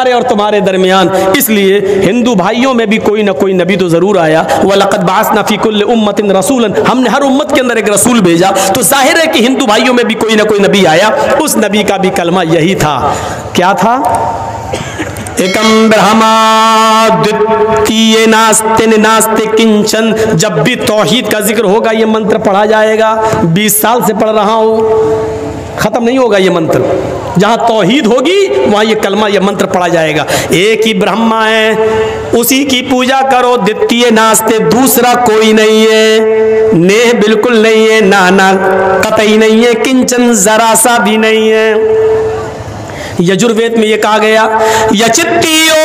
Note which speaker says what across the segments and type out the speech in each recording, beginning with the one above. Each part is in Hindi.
Speaker 1: और तुम्हारे दरमियान। इसलिए हिंदू भाइयों में भी कोई ना कोई नबी तो जरूर आया। वलक़द बअसना फ़ी कुल्लि उम्मतिन रसूलन, हमने हर उम्मत के अंदर एक रसूल भेजा। तो जाहिर है कि हिंदू भाइयों में भी कोई ना कोई नबी आया। उस नबी का भी कलमा यही था। क्या था? एकम ब्रह्मा द्वितीय नास्ते नास्ते किंचन। जब भी तौहीद का जिक्र होगा ये मंत्र पढ़ा जाएगा। 20 साल से पढ़ रहा हूँ, खत्म नहीं होगा ये मंत्र। जहां तौहीद होगी वहां ये कलमा, ये मंत्र पढ़ा जाएगा। एक ही ब्रह्मा है, उसी की पूजा करो। द्वितीय नास्ते, दूसरा कोई नहीं है। नेह बिल्कुल नहीं है, ना कतई नहीं है, किंचन जरा सा भी नहीं है। यजुर्वेद में ये कहा गया, यचित्तियो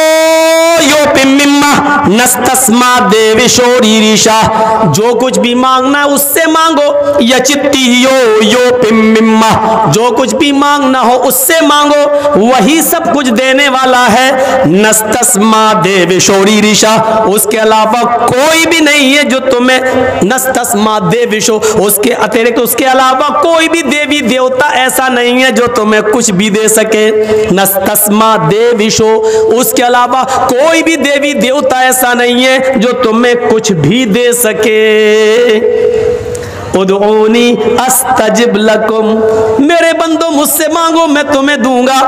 Speaker 1: यो पिम्मिम्मा नस्तस्मा देविशोरीरिशा। जो कुछ भी मांगना है उससे मांगो। यचित्तियो यो पिम्मिम्मा, जो कुछ भी मांगना हो उससे मांगो, वही सब कुछ देने वाला है। नस्तस्मा देविशोरीरिशा, उसके अलावा कोई भी नहीं है जो तुम्हें, नस्तस्मा देविशो, उसके अतिरिक्त उसके अलावा कोई भी देवी देवता ऐसा नहीं है जो तुम्हें कुछ भी दे सके। नस्तस्मा देविशो, उसके अलावा कोई भी देवी देवता ऐसा नहीं है जो तुम्हें कुछ भी दे सके। उदऊनी अस्तजिब लकुम, मेरे बंदो मुझसे मांगो मैं तुम्हें दूंगा।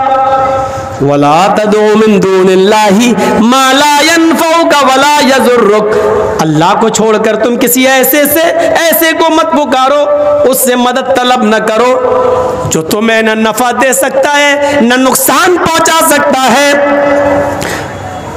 Speaker 1: वला तदू मिन दूनिल्लाहि मा ला यनफउका वला यजुर्रुक, अल्लाह को छोड़कर तुम किसी ऐसे को मत पुकारो, उससे मदद तलब न करो जो तुम्हें न नफा दे सकता है न नुकसान पहुंचा सकता है।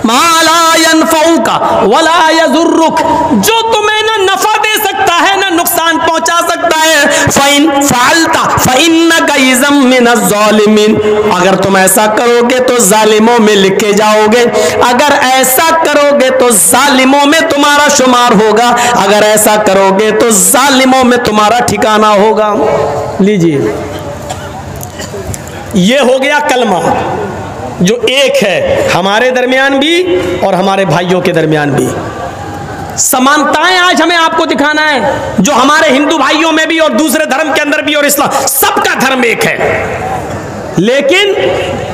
Speaker 1: मा ला यनफउका वला यजुर्रुक, जो तुम्हें न नफा दे सकता है न नुकसान पहुंचा सकता है। फ़इन फ़अलता फ़इन्नका इज़म मिनज़ ज़ालिमीन, अगर तुम ऐसा करोगे तो जालिमों में लिखे जाओगे। अगर ऐसा करोगे तो जालिमों में तुम्हारा शुमार होगा। अगर ऐसा करोगे तो जालिमों में तुम्हारा ठिकाना होगा। लीजिए, ये हो गया कलमा जो एक है हमारे दरमियान भी और हमारे भाइयों के दरमियान भी। समानताएं आज हमें आपको दिखाना है, जो हमारे हिंदू भाइयों में भी और दूसरे धर्म के अंदर भी और इस्लाम, सबका धर्म एक है। लेकिन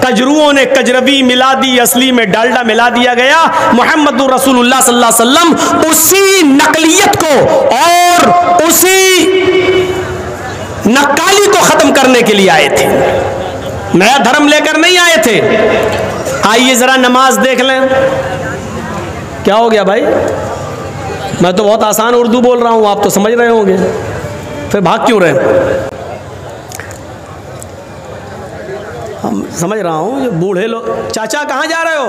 Speaker 1: कजरुओं ने कजरवी मिला दी, असली में डालडा मिला दिया गया। मुहम्मदुर रसूलुल्लाह सल्लल्लाहु अलैहि वसल्लम उसी नकलियत को और उसी नक्काली को खत्म करने के लिए आए थे, नया धर्म लेकर नहीं आए थे। आइए जरा नमाज देख लें। क्या हो गया भाई? मैं तो बहुत आसान उर्दू बोल रहा हूं, आप तो समझ रहे होंगे, फिर भाग क्यों रहे? हम समझ रहा हूं, ये बूढ़े लोग। चाचा कहां जा रहे हो?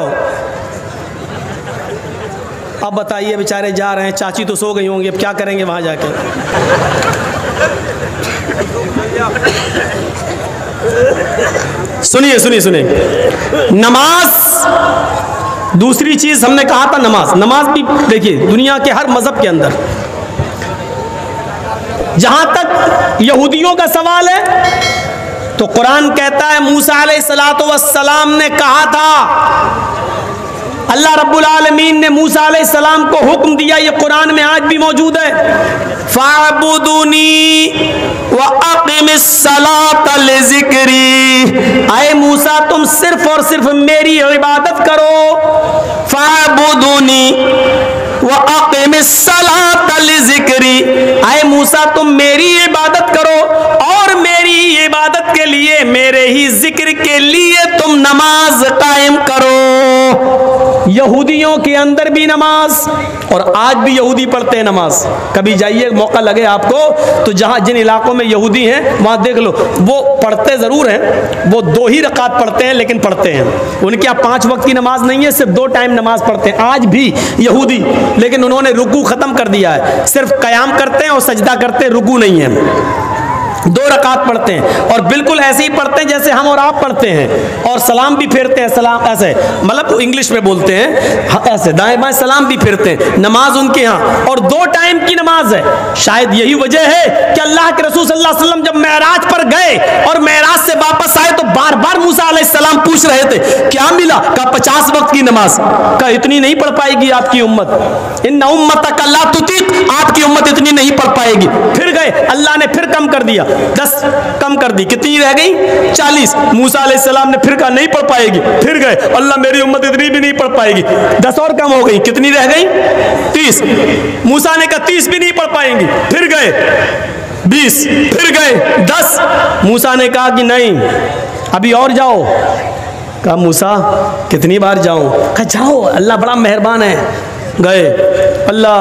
Speaker 1: अब बताइए, बेचारे जा रहे हैं, चाची तो सो गई होंगी, अब क्या करेंगे वहां जाके? सुनिए सुनिए सुनिए, नमाज दूसरी चीज हमने कहा था। नमाज भी देखिए, दुनिया के हर मजहब के अंदर, जहां तक यहूदियों का सवाल है तो कुरान कहता है मूसा अलैहिस्सलातु वस्सलाम ने कहा था, अल्लाह रब्बुल आलमीन ने मूसा अलैहिस्सलाम को हुक्म दिया, ये कुरान में आज भी मौजूद है, फ़अबुदूनी व अक़िमिस सलात लिज़िक्री, आए मूसा तुम सिर्फ और सिर्फ मेरी इबादत करो। फ़अबुदूनी व अक़िमिस सलात लिज़िक्री, आए मूसा तुम मेरी इबादत करो और मेरी इबादत के लिए, मेरे ही जिक्र के लिए तुम नमाज कायम करो। यहूदियों के अंदर भी नमाज, और आज भी यहूदी पढ़ते हैं नमाज। कभी जाइए, मौका लगे आपको तो, जहां जिन इलाकों में यहूदी हैं वहां देख लो, वो पढ़ते जरूर हैं, वो 2 ही रकात पढ़ते हैं लेकिन पढ़ते हैं। उनके यहाँ 5 वक्त की नमाज नहीं है, सिर्फ 2 टाइम नमाज पढ़ते हैं आज भी यहूदी। लेकिन उन्होंने रुकू खत्म कर दिया है, सिर्फ कयाम करते हैं और सजदा करते हैं, रुकू नहीं है। 2 रकात पढ़ते हैं और बिल्कुल ऐसे ही पढ़ते हैं जैसे हम और आप पढ़ते हैं, और सलाम भी फेरते हैं, सलाम ऐसे, मतलब इंग्लिश में बोलते हैं ऐसे, दाएं बाएं सलाम भी फेरते हैं। नमाज उनके यहाँ, और 2 टाइम की नमाज है। शायद यही वजह है कि अल्लाह के रसूल सल्लल्लाहु अलैहि वसल्लम जब मेराज पर गए और मेराज से वापस आए तो बार बार मूसा अलैहिस्सलाम पूछ रहे थे क्या मिला? कहा 50 वक्त की नमाज। कहा इतनी नहीं पढ़ पाएगी आपकी उम्मत, इन्ना उम्मतक ला तुतीक आपकी उम्मत इतनी नहीं पढ़ पाएगी। फिर गए, अल्लाह ने फिर कम कर दिया, 10 कम कर दी, कितनी रह गई? 40। मूसा अलैहिस्सलाम ने फिर कहा नहीं पढ़ पाएगी। फिर गए, अल्लाह मेरी उम्मत इतनी भी नहीं पढ़ पाएगी, 10 और कम हो गई, कितनी रह गई? 30। मूसा ने कहा 30 भी नहीं पढ़ पाएंगी। फिर गए 20, फिर गए 10। मूसा ने कहा कि नहीं अभी और जाओ। कहा मूसा कितनी बार जाऊं? कहा जाओ, अल्लाह बड़ा मेहरबान है। गए, अल्लाह,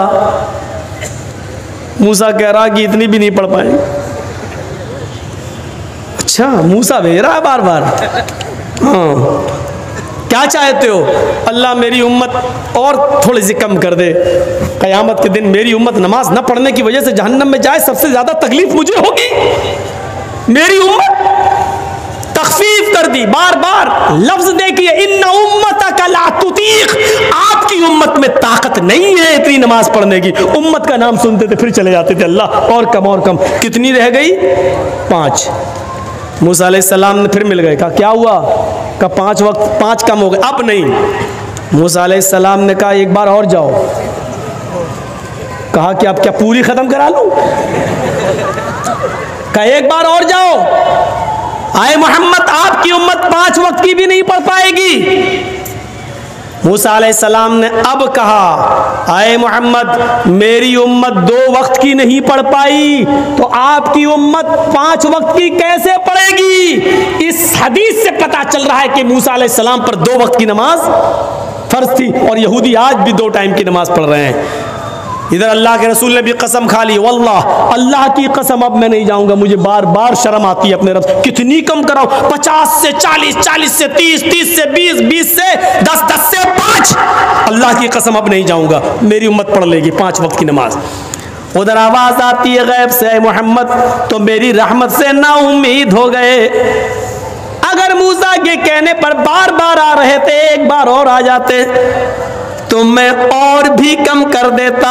Speaker 1: मूसा कह रहा कि इतनी भी नहीं पढ़ पाए। अच्छा, मूसा भेज रहा है बार बार। हाँ, क्या चाहते हो? अल्लाह मेरी उम्मत और थोड़ी सी कम कर दे, क़यामत के दिन मेरी उम्मत नमाज न पढ़ने की वजह से जहन्नम में जाए, सबसे ज्यादा तकलीफ मुझे होगी। मेरी उम्मत तखफीफ कर दी, बार बार लफ्ज देखिए, इन्ना उम्मतक ला तुतीक, आपकी उम्मत में ताकत नहीं है इतनी नमाज पढ़ने की। उम्मत का नाम सुनते थे फिर चले जाते थे, अल्लाह और कम और कम। कितनी रह गई? 5। मूसा अलैहिस्सलाम ने फिर मिल गए, कहा क्या हुआ? कहा 5 वक्त 5 कम हो गए, अब नहीं। मूसा अलैहिस्सलाम ने कहा एक बार और जाओ। कहा कि अब क्या पूरी खत्म करा लूं? कहा एक बार और जाओ। आए मोहम्मद, आपकी उम्मत 5 वक्त की भी नहीं पढ़ पाएगी। मूसा अलैहिस्सलाम ने अब कहा, आए मोहम्मद मेरी उम्मत 2 वक्त की नहीं पढ़ पाई, तो आपकी उम्मत 5 वक्त की कैसे पढ़ेगी? इस हदीस से पता चल रहा है कि मूसा अलैहिस्सलाम पर 2 वक्त की नमाज फर्ज थी, और यहूदी आज भी 2 टाइम की नमाज पढ़ रहे हैं। इधर अल्लाह के रसूल ने भी कसम खा ली, वल्लाह, अल्लाह की कसम अब मैं नहीं जाऊंगा, मुझे बार बार शर्म आती है अपने रब। कितनी कम कराओ? 50 से 40, 40 से 30, 30 से 20, 20 से 10, 10 से 5। अल्लाह की कसम अब नहीं जाऊंगा, मेरी उम्मत पढ़ लेगी 5 वक्त की नमाज। उधर आवाज आती है गैब से, मोहम्मद तो मेरी रहमत से ना उम्मीद हो गए। अगर मूसा के कहने पर बार बार आ रहे थे, एक बार और आ जाते तो मैं और भी कम कर देता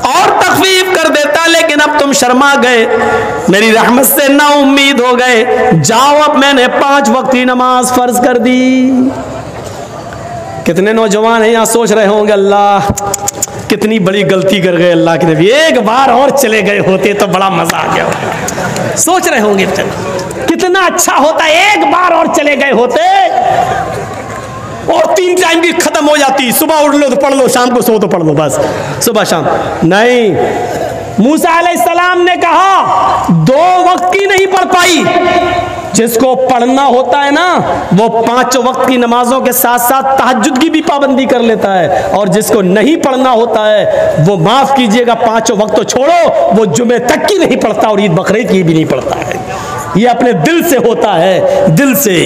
Speaker 1: और तखफीफ कर देता, लेकिन अब तुम शर्मा गए, मेरी रहमत से ना उम्मीद हो गए। जाओ, अब मैंने 5 वक्त की नमाज फर्ज कर दी। कितने नौजवान हैं यहाँ सोच रहे होंगे, अल्लाह कितनी बड़ी गलती कर गए अल्लाह के नबी, एक बार और चले गए होते तो बड़ा मजा आ गया होता। सोच रहे होंगे कितना अच्छा होता, एक बार और चले गए होते और 3 टाइम भी खत्म हो जाती। सुबह उठ लो तो पढ़ लो, शाम को सो तो पढ़ लो, बस सुबह शाम। नहीं, मूसा अलैहिस्सलाम ने कहा 2 वक्त की नहीं पढ़ पाई। जिसको पढ़ना होता है ना, वो 5 वक्त की नमाजों के साथ साथ तहज्जुद की भी पाबंदी कर लेता है, और जिसको नहीं पढ़ना होता है वो माफ कीजिएगा 5 वक्त तो छोड़ो, वो जुमे तक की नहीं पढ़ता और ईद बकरीद की भी नहीं पढ़ता है। ये अपने दिल से होता है, दिल से।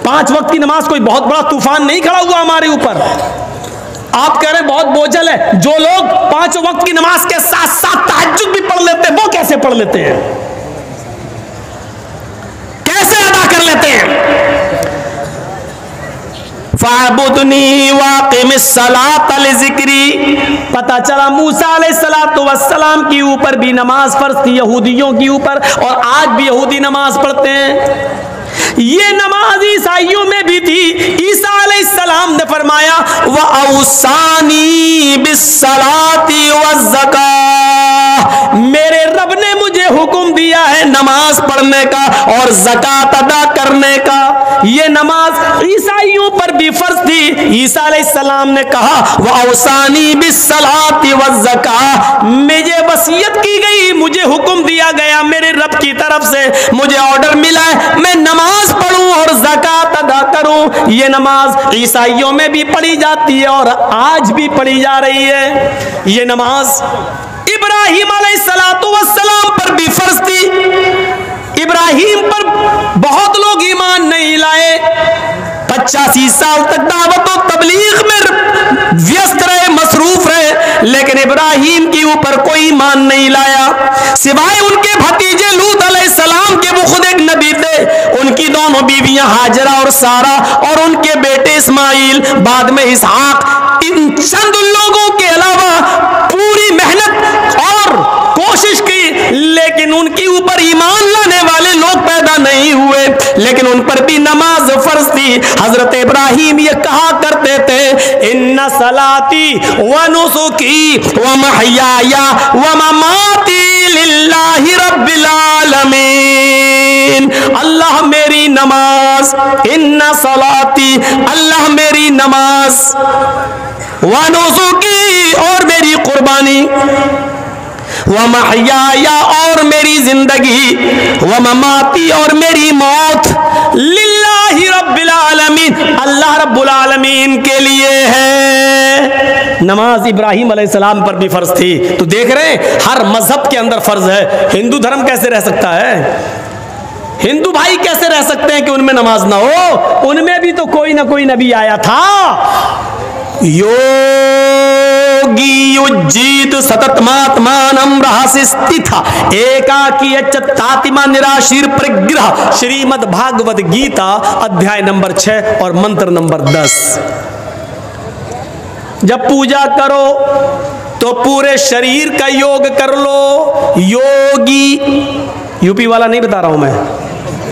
Speaker 1: 5 वक्त की नमाज कोई बहुत बड़ा तूफान नहीं खड़ा हुआ हमारे ऊपर। आप कह रहे हैं बहुत बोझल है। जो लोग 5 वक्त की नमाज के साथ साथ तहज्जुद भी पढ़ लेते हैं, वो कैसे पढ़ लेते हैं, कैसे अदा कर लेते हैं? फ़अब्दुनी वाक़िमिस सलात लिज़िक्री। पता चला मूसा अलैहिस्सलातु वस्सलाम के ऊपर भी नमाज फर्ज थी, यहूदियों के ऊपर, और आज भी यहूदी नमाज पढ़ते हैं। ये नमाज ईसाइयों में भी थी। ईसा अलैहिस्सलाम ने फरमाया व औसानी बिस्सलाती वज़्ज़कात, मेरे रब ने मुझे हुक्म दिया है नमाज पढ़ने का और ज़कात अदा करने का। ये नमाज ईसाइयों पर भी फर्ज थी। ईसा अलैहिस्सलाम ने कहा व औसानी बिस्सलाती वज़्ज़कात, मुझे वसीयत की गई, मुझे हुक्म दिया गया मेरे रब की तरफ से, मुझे ऑर्डर मिला है मैं नमाज पढ़ूं और ज़कात अदा करूं। ये नमाज ईसाइयों में भी पढ़ी जाती है और आज भी पढ़ी जा रही है। ये नमाज इब्राहिम अलैहिस्सलातु वस्सलाम पर भी फर्ज थी। इब्राहिम पर बहुत लोग ईमान नहीं लाए, 85 साल तक दावत और तबलीग में व्यस्त रहे, मसरूफ रहे, लेकिन इब्राहिम के ऊपर कोई ईमान नहीं लाया सिवाय उनके भतीजे लूत अलैहिस्सलाम के। वो खुद एक नबी थे, उनकी दोनों बीवियां हाजरा और सारा, और उनके बेटे इस्माइल, बाद में इसहाक। इन चंद लोगों के अलावा पूरी मेहनत और कोशिश की, लेकिन उनके ऊपर ईमान लाने वाले लोग पैदा नहीं हुए, लेकिन उन पर भी नमाज फर्ज थी। हजरत इब्राहिम ये कहा करते थे, इन्ना सलाती व नुसुकी व महयाया व ममाती लिल्लाहि रब्बिल आलमीन। अल्लाह मेरी नमाज, इन्ना सलाती अल्लाह मेरी नमाज, व नुसुकी और मेरी कुर्बानी, व महयाया और मेरी जिंदगी, व ममाती और मेरी मौत, लिल्लाहि रब्बिल आलमीन अल्लाह रब्बुल आलमीन के लिए है। नमाज इब्राहिम अलैहिस्सलाम पर भी फर्ज थी। तो देख रहे हैं हर मजहब के अंदर फर्ज है। हिंदू धर्म कैसे रह सकता है? हिंदू भाई कैसे रह सकते हैं कि उनमें नमाज ना हो? उनमें भी तो कोई ना कोई नबी आया था। योगी युज्जीत सततमात्मानं रहस्यस्थिता एकाकी तातिमा निराशीर परिग्रह। श्रीमद् भागवत गीता अध्याय नंबर 6 और मंत्र नंबर 10। जब पूजा करो तो पूरे शरीर का योग कर लो। योगी, यूपी वाला नहीं बता रहा हूं मैं,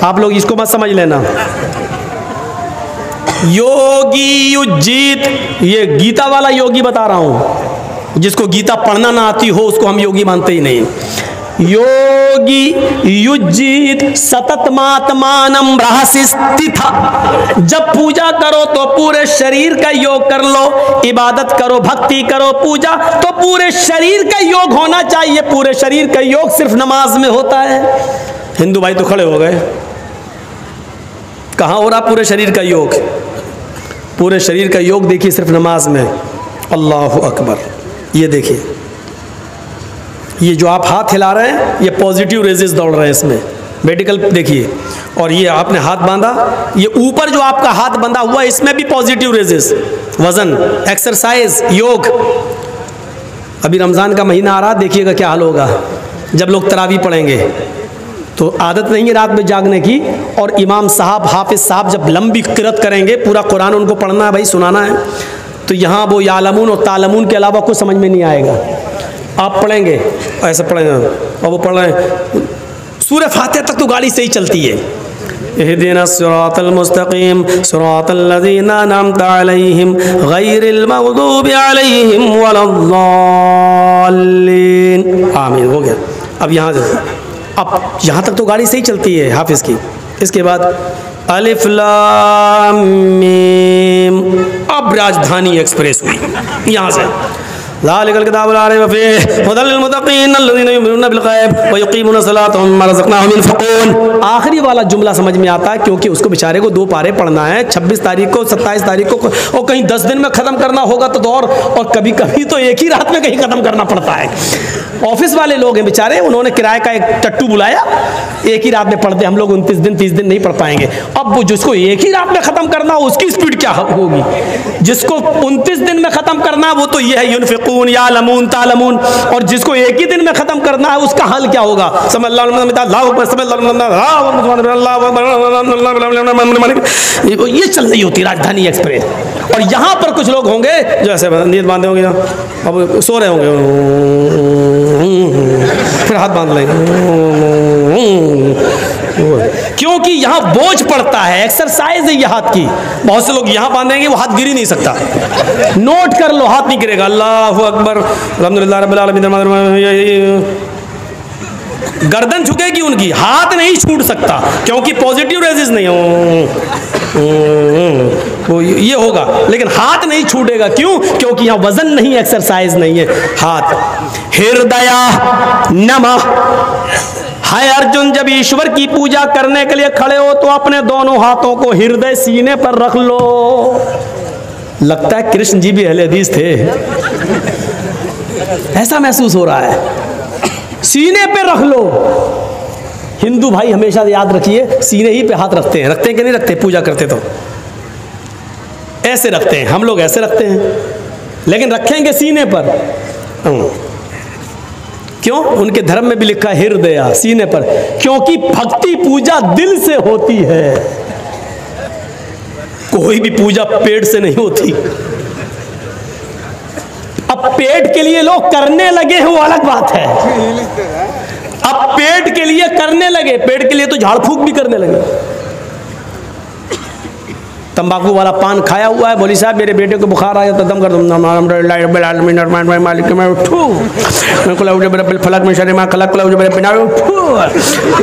Speaker 1: आप लोग इसको मत समझ लेना। योगी युज्जीत, ये गीता वाला योगी बता रहा हूं। जिसको गीता पढ़ना ना आती हो उसको हम योगी मानते ही नहीं। योगी युज्जीत सततमात्मानं रहस्यस्थिता। जब पूजा करो तो पूरे शरीर का योग कर लो। इबादत करो, भक्ति करो, पूजा तो पूरे शरीर का योग होना चाहिए। पूरे शरीर का योग सिर्फ नमाज में होता है। हिंदू भाई तो खड़े हो गए, कहाँ हो रहा पूरे शरीर का योग? पूरे शरीर का योग देखिए सिर्फ नमाज में। अल्लाहु अकबर। ये देखिए, ये जो आप हाथ हिला रहे हैं ये पॉजिटिव रेजेस दौड़ रहे हैं इसमें, मेडिकल देखिए। और ये आपने हाथ बांधा, ये ऊपर जो आपका हाथ बंधा हुआ है इसमें भी पॉजिटिव रेजेस। वजन, एक्सरसाइज, योग। अभी रमज़ान का महीना आ रहा, देखिएगा क्या हाल होगा जब लोग तरावी पढ़ेंगे। तो आदत नहीं है रात में जागने की, और इमाम साहब, हाफिज साहब जब लंबी किरत करेंगे, पूरा कुरान उनको पढ़ना है भाई, सुनाना है, तो यहाँ वो यालमून और तालमून के अलावा कुछ समझ में नहीं आएगा। आप पढ़ेंगे ऐसे पढ़ेंगे, और वो पढ़ रहे हैं सूरह फातिहा तक तो गाड़ी से ही चलती है। इहदिना सिरातल मुस्तकीम सिरातल लज़ीना अनअमता अलैहिम गैरिल मग़दूबि अलैहिम वलद्दाल्लीन। आमीन, हो गया। अब यहाँ तक तो गाड़ी से ही चलती है हाफिज की। इसके बाद अलिफ लाम मीम, अब राजधानी एक्सप्रेस हुई यहाँ से। ज़ालिकल किताबु ला रैब फ़ीहि हुदल लिल मुत्तक़ीन अल्लज़ीना युमिनूना बिल ग़ैब व युक़ीमूना सलाता व मिम्मा रज़क़नाहुम युनफ़िक़ून। आखिरी वाला जुमला समझ में आता है क्योंकि उसको बेचारे को 2 पारे पढ़ना है, 26 तारीख को, 27 तारीख को, और कहीं 10 दिन में ख़त्म करना होगा तो और कभी कभी तो एक ही रात में कहीं ख़त्म करना पड़ता है। ऑफिस वाले लोग हैं बेचारे, उन्होंने किराए का एक टट्टू बुलाया, एक ही रात में पढ़ते। हम लोग 29 दिन 30 दिन नहीं पढ़ पाएंगे। अब वो जिसको एक ही रात में ख़त्म करना हो उसकी स्पीड क्या होगी? जिसको 29 दिन में ख़त्म करना वो तो ये है युनफ़िक़ून यालमून तालमून, और जिसको एक ही दिन में ख़त्म करना है उसका हाल क्या होगा? ये चल रही होती राजधानी एक्सप्रेस। और यहाँ पर कुछ लोग होंगे जो ऐसे नींद बांधे होंगे, अब सो रहे होंगे, फिर हाथ बांध लेंगे, क्योंकि यहाँ बोझ पड़ता है, एक्सरसाइज है ये हाथ की। बहुत से लोग यहाँ बांधेंगे वो हाथ गिर ही नहीं सकता। नोट कर लो, हाथ नहीं गिरेगा। अल्लाहु अकबर, अल्हम्दुलिल्लाह रब्बिल आलमीन। गर्दन झुकेगी उनकी, हाथ नहीं छूट सकता क्योंकि पॉजिटिव रेजिस नहीं हो। ये होगा, लेकिन हाथ नहीं छूटेगा। क्यों? क्योंकि यहाँ वजन नहीं, एक्सरसाइज नहीं है। हाथ हृदय नमः। हाय अर्जुन, जब ईश्वर की पूजा करने के लिए खड़े हो तो अपने दोनों हाथों को हृदय सीने पर रख लो। लगता है कृष्ण जी भी अहले हदीस थे, ऐसा महसूस हो रहा है। सीने पे रख लो। हिंदू भाई हमेशा याद रखिए, सीने ही पे हाथ रखते हैं कि नहीं रखते? पूजा करते तो ऐसे रखते हैं, हम लोग ऐसे रखते हैं, लेकिन रखेंगे सीने पर। क्यों? उनके धर्म में भी लिखा है हृदय, सीने पर, क्योंकि भक्ति पूजा दिल से होती है। कोई भी पूजा पेट से नहीं होती। अब पेट के लिए लोग करने लगे हैं वो अलग बात है। अब पेट के लिए करने लगे, पेट के लिए तो झाड़ फूक भी करने लगे। तंबाकू वाला पान खाया हुआ है, बोली साहब मेरे बेटे को बुखार आया तो दम कर दूँ,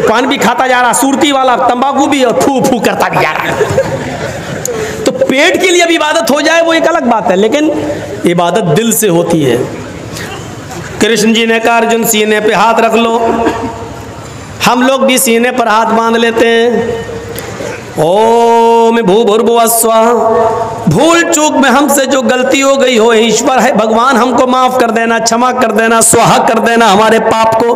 Speaker 1: पान भी खाता जा रहा, सुरती वाला तंबाकू भी और फू फू करता भी जा रहा है। तो पेट के लिए अब इबादत हो जाए वो एक अलग बात है, लेकिन इबादत दिल से होती है। कृष्ण जी ने कहा अर्जुन सीने पे हाथ रख लो, हम लोग भी सीने पर हाथ बांध लेते हैं। ओम भूर्भुवः स्वः, भूल चूक में हमसे जो गलती हो गई हो ईश्वर है भगवान हमको माफ कर देना, क्षमा कर देना, स्वाहा कर देना हमारे पाप को।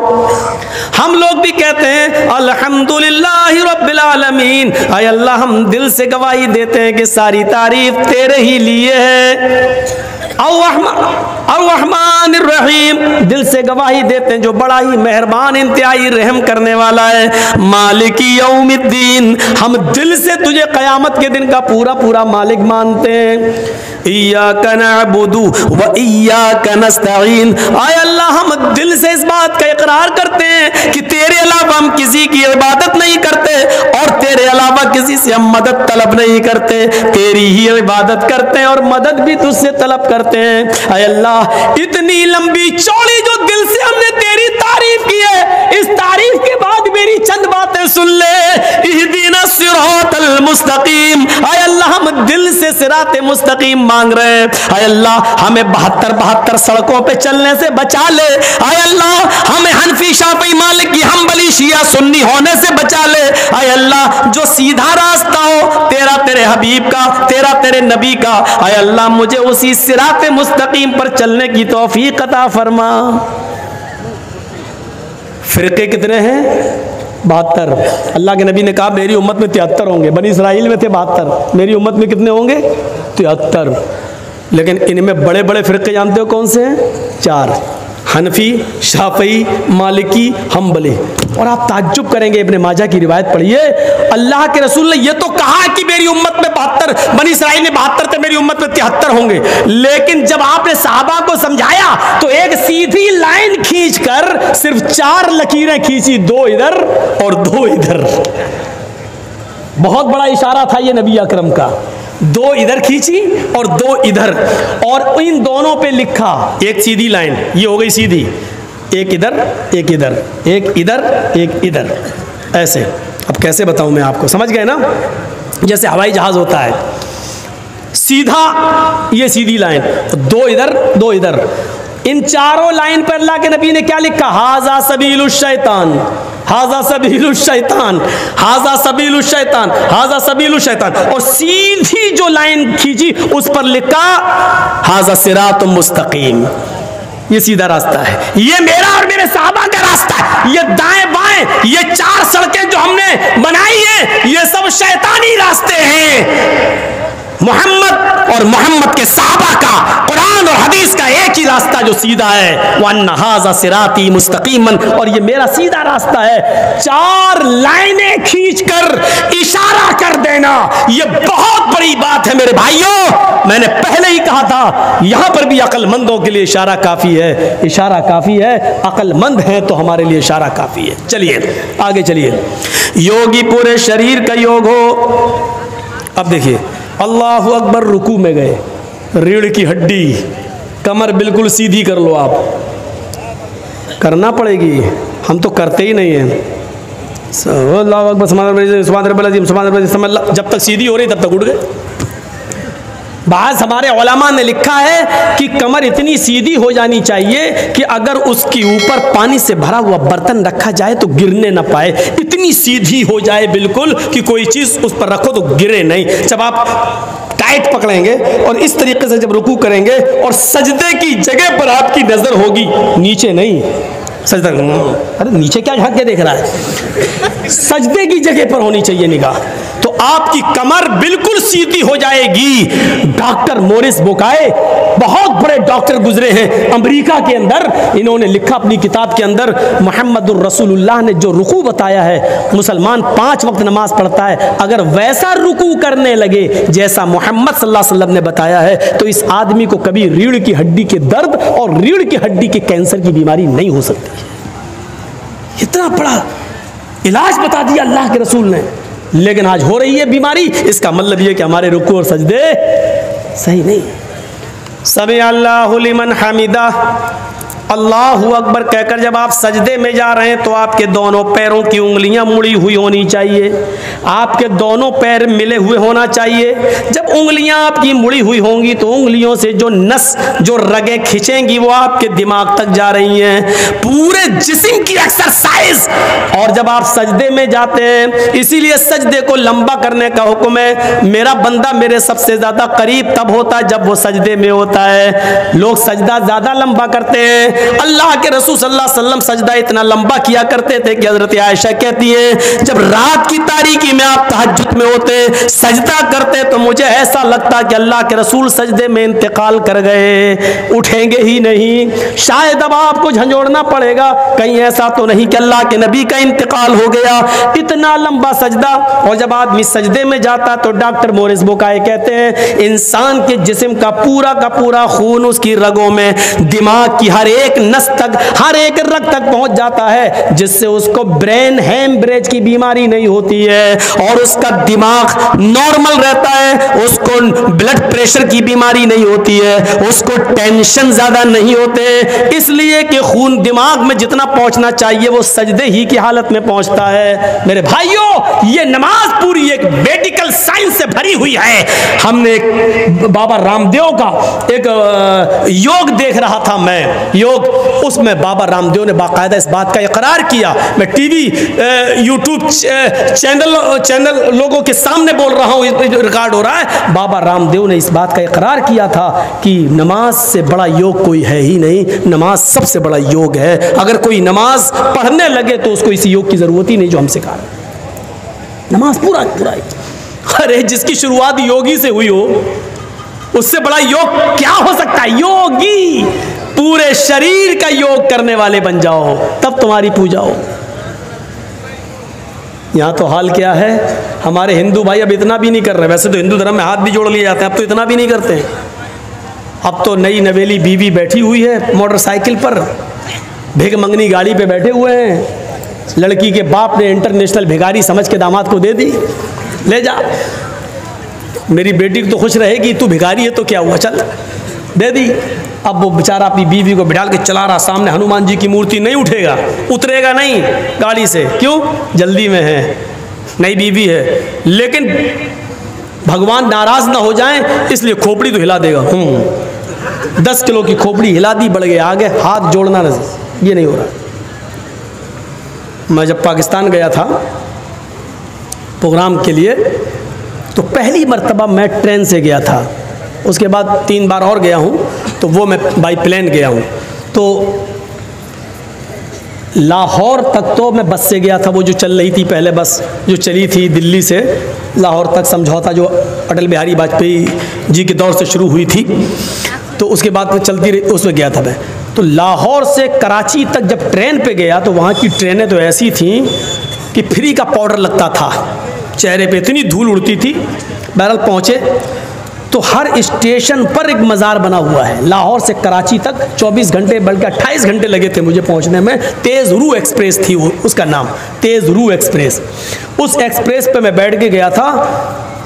Speaker 1: हम लोग भी कहते हैं अल्हम्दुलिल्लाहि रब्बिल आलमीन, आय अल्लाह हम दिल से गवाही देते हैं कि सारी तारीफ तेरे ही लिए है। अर्रहमान रहीम, दिल से गवाही देते हैं जो बड़ा ही मेहरबान इंतहाई रहम करने वाला है। मालिकी यौमिद्दीन, हम दिल से तुझे कयामत के दिन का पूरा पूरा मालिक मानते हैं। इय्याका नअबुदु व इय्याका नस्तईन, आय अल्लाह हम दिल से इस बात का इकरार करते हैं कि तेरे अलावा हम किसी की इबादत नहीं करते और तेरे अलावा किसी से हम मदद तलब नहीं करते, तेरी ही इबादत करते हैं और मदद भी तुझसे तलब करते हैं। आय अल्लाह इतनी लंबी चौड़ी जो दिल से हमने तेरी तारीफ की है, इस तारीफ के बाद मेरी चंद बातें सुन ले। इहदिना सिरातल मुस्तकीम, आय अल्लाह हम दिल से सिराते मुस्तकीम मांग रहे हैं। आय अल्लाह हमें 72 सड़कों पे चलने से बचा ले। आय अल्लाह हमें हनफी शाफी मालिकी हम्बली शिया सुन्नी होने से बचा ले। आय अल्लाह जो सीधा रास्ता हो तेरा, तेरे हबीब का, तेरा तेरे नबी का, आय अल्लाह मुझे उसी सिराते मुस्तकीम पर चलने की तौफीक अता फरमा। फिरके कितने हैं? 72। अल्लाह के नबी ने कहा मेरी उम्मत में 73 होंगे, बनी इसराइल में थे 72, मेरी उम्मत में कितने होंगे? 73। लेकिन इनमें बड़े बड़े फिरके जानते हो कौन से हैं? 4, हनफी, शाफई, मालिकी, हम्बली। और आप ताज्जुब करेंगे, इब्ने माजा की रिवायत पढ़िए, अल्लाह के रसूल ने ये तो कहा कि मेरी उम्मत में 72, बनी इसराइल में 72 थे, मेरी उम्मत में 73 होंगे, लेकिन जब आपने सहाबा को समझाया तो एक सीधी लाइन खींचकर सिर्फ 4 लकीरें खींची, 2 इधर और 2 इधर। बहुत बड़ा इशारा था ये नबी अकरम का। 2 इधर खींची और 2 इधर, और इन दोनों पे लिखा एक सीधी लाइन, ये हो गई सीधी, एक इधर एक इधर, एक इधर एक इधर, ऐसे। अब कैसे बताऊं मैं आपको, समझ गए ना? जैसे हवाई जहाज होता है, सीधा ये सीधी लाइन, 2 इधर 2 इधर। इन चारों लाइन पर अल्लाह के नबी ने क्या लिखा? हाजा सबीलुश शैतान, हाजा सबीलुश शैतान, हाजा सबीलुश शैतान, हाजा सबीलुश शैतान। और सीधी जो लाइन खींची उस पर लिखा हाजा सिरातुम मुस्तकीम, ये सीधा रास्ता है, ये मेरा और मेरे साहबा का रास्ता है। ये दाएं बाएं, ये 4 सड़कें जो हमने बनाई है, ये सब शैतानी रास्ते हैं। मोहम्मद और मोहम्मद के साहबा का, कुरान और हदीस का एक ही रास्ता जो सीधा है, वन्ना हाज़ा सिराती मुस्तकीमन, और ये मेरा सीधा रास्ता है। 4 लाइनें खींचकर इशारा कर देना, ये बहुत बड़ी बात है मेरे भाइयों। मैंने पहले ही कहा था, यहां पर भी अक्लमंदों के लिए इशारा काफी है, इशारा काफी है, अक्लमंद हैं तो हमारे लिए इशारा काफी है। चलिए आगे चलिए। योगी पूरे शरीर का योग हो। अब देखिए, अल्लाहु अकबर, रुकू में गए, रीढ़ की हड्डी, कमर बिल्कुल सीधी कर लो। आप करना पड़ेगी, हम तो करते ही नहीं हैं। अल्लाहु अकबर, जब तक सीधी हो रही तब तक उठ गए। बाज़ हमारे उलमा ने लिखा है कि कमर इतनी सीधी हो जानी चाहिए कि अगर उसके ऊपर पानी से भरा हुआ बर्तन रखा जाए तो गिरने ना पाए, इतनी सीधी हो जाए बिल्कुल कि कोई चीज़ उस पर रखो तो गिरे नहीं। जब आप टाइट पकड़ेंगे और इस तरीके से जब रुकू करेंगे और सजदे की जगह पर आपकी नज़र होगी, नीचे नहीं, सजदा, अरे नीचे क्या झांक के देख रहा है, सजदे की जगह पर होनी चाहिए निगाह, तो आपकी कमर बिल्कुल सीधी हो जाएगी। डॉक्टर मोरिस बुकाए, बहुत बड़े डॉक्टर गुजरे हैं अमेरिका के अंदर, इन्होंने लिखा अपनी किताब के अंदर, मुहम्मदुर रसूलुल्लाह ने जो रुकू बताया है, मुसलमान 5 वक्त नमाज पढ़ता है, अगर वैसा रुकू करने लगे जैसा मोहम्मद सल्लल्लाहु अलैहि वसल्लम ने बताया है, तो इस आदमी को कभी रीढ़ की हड्डी के दर्द और रीढ़ की हड्डी के कैंसर की बीमारी नहीं हो सकती। इतना बड़ा इलाज बता दिया अल्लाह के रसूल ने, लेकिन आज हो रही है बीमारी। इसका मतलब ये कि हमारे रुकू और सजदे सही नहीं। समी अल्लाहु लिमन हमिदा, अल्लाहु अकबर कहकर जब आप सजदे में जा रहे हैं तो आपके दोनों पैरों की उंगलियां मुड़ी हुई होनी चाहिए, आपके दोनों पैर मिले हुए होना चाहिए। जब उंगलियां आपकी मुड़ी हुई होंगी तो उंगलियों से जो नस, जो रगें खिंचेंगी वो आपके दिमाग तक जा रही हैं, पूरे जिस्म की एक्सरसाइज। और जब आप सजदे में जाते हैं, इसीलिए सजदे को लंबा करने का हुक्म है। मेरा बंदा मेरे सबसे ज्यादा करीब तब होता है जब वो सजदे में होता है। लोग सजदा ज्यादा लंबा करते हैं। अल्लाह के रसूल सल्लल्लाहु अलैहि वसल्लम सजदा इतना लंबा किया करते थे कि हजरत आयशा कहती है जब रात की तारीकी में आप तहज्जुद में होते, सजदा करते, तो मुझे ऐसा लगता कि अल्लाह के रसूल सजदे में इंतकाल कर गए, उठेंगे ही नहीं। शायद अब आपको झंझोड़ना पड़ेगा, कहीं ऐसा तो नहीं कि अल्लाह के नबी का इंतकाल हो गया। इतना लंबा सजदा। और जब आदमी सजदे में जाता तो डॉक्टर मोरिस बुकाए कहते हैं इंसान के जिस्म का पूरा खून उसकी रगों में, दिमाग की हर एक नस तक, हर एक रग तक पहुंच जाता है, जिससे उसको ब्रेन हेमरेज की बीमारी नहीं होती है और उसका दिमाग नॉर्मल रहता है, उसको ब्लड प्रेशर की बीमारी नहीं होती है, उसको टेंशन ज्यादा नहीं होते, इसलिए कि खून दिमाग में जितना पहुंचना चाहिए वो सजदे ही की हालत में पहुंचता है। मेरे भाइयों, ये नमाज पूरी एक मेडिकल साइंस से भरी हुई है। हमने एक बाबा रामदेव का एक योग देख रहा था मैं, योग, उसमें बाबा रामदेव ने बाकायदा इस बात का इकरार किया। मैं टीवी यूट्यूब चैनल लोगों के सामने बोल रहा हूँ, रिकॉर्ड हो रहा है। बाबा रामदेव ने इस बात का इकरार किया था कि नमाज से बड़ा योग कोई है ही नहीं, नमाज सबसे बड़ा योग है। अगर कोई नमाज पढ़ने लगे तो उसको इस योग की जरूरत ही नहीं जो हम सिखा रहे हैं। नमाज पूरा। अरे जिसकी शुरुआत योगी से हुई हो, उससे बड़ा योग क्या हो सकता है? योगी, पूरे शरीर का योग करने वाले बन जाओ, तब तुम्हारी पूजा हो। यहां तो हाल क्या है, हमारे हिंदू भाई अब इतना भी नहीं कर रहे। वैसे तो हिंदू धर्म में हाथ भी जोड़ लिए जाते हैं, अब तो इतना भी नहीं करते हैं। अब तो नई नवेली बीवी बैठी हुई है मोटरसाइकिल पर, भिख मंगनी गाड़ी पे बैठे हुए हैं। लड़की के बाप ने इंटरनेशनल भिखारी समझ के दामाद को दे दी, ले जा, मेरी बेटी तो खुश रहेगी, तू भिखारी है तो क्या हुआ, चल, दे दी। अब वो बेचारा अपनी बीवी को बिठाल के चला रहा, सामने हनुमान जी की मूर्ति, नहीं उठेगा, उतरेगा नहीं गाड़ी से, क्यों? जल्दी में है, नई बीवी है। लेकिन भगवान नाराज ना हो जाएं इसलिए खोपड़ी तो हिला देगा। 10 किलो की खोपड़ी हिला दी, बढ़ गए आगे, हाथ जोड़ना नहीं, ये नहीं हो रहा। मैं जब पाकिस्तान गया था प्रोग्राम के लिए, तो पहली मर्तबा मैं ट्रेन से गया था, उसके बाद 3 बार और गया हूँ, तो वो मैं बाई प्लेन गया हूँ। तो लाहौर तक तो मैं बस से गया था, वो जो चल रही थी पहले बस जो चली थी दिल्ली से लाहौर तक, समझौता जो अटल बिहारी वाजपेयी जी के दौर से शुरू हुई थी, तो उसके बाद में चलती रही, उसमें गया था मैं। तो लाहौर से कराची तक जब ट्रेन पे गया तो वहाँ की ट्रेनें तो ऐसी थीं कि फ्री का पाउडर लगता था चेहरे पे, इतनी धूल उड़ती थी। बहरहाल पहुँचे तो हर स्टेशन पर एक मज़ार बना हुआ है। लाहौर से कराची तक 24 घंटे बल्कि 28 घंटे लगे थे मुझे पहुंचने में। तेज़ रू एक्सप्रेस थी वो, उसका नाम तेज़ रू एक्सप्रेस। उस एक्सप्रेस पे मैं बैठ के गया था,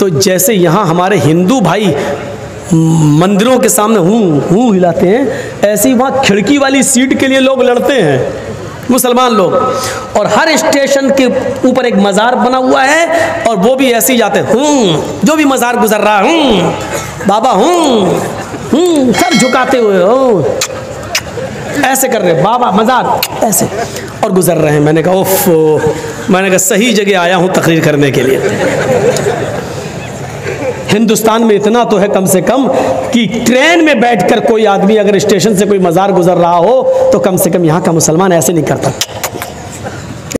Speaker 1: तो जैसे यहाँ हमारे हिंदू भाई मंदिरों के सामने हूँ हिलाते हैं, ऐसे ही वहाँ खिड़की वाली सीट के लिए लोग लड़ते हैं मुसलमान लोग। और हर स्टेशन के ऊपर एक मज़ार बना हुआ है और वो भी ऐसे ही जाते हैं, जो भी मज़ार गुजर रहा है बाबा सर झुकाते हुए ऐसे कर रहे, बाबा मज़ार ऐसे, और गुजर रहे हैं। मैंने कहा ओफ, मैंने कहा सही जगह आया हूँ तकरीर करने के लिए। हिंदुस्तान में इतना तो है कम से कम कि ट्रेन में बैठकर कोई आदमी अगर स्टेशन से कोई मज़ार गुजर रहा हो तो कम से कम यहाँ का मुसलमान ऐसे नहीं करता।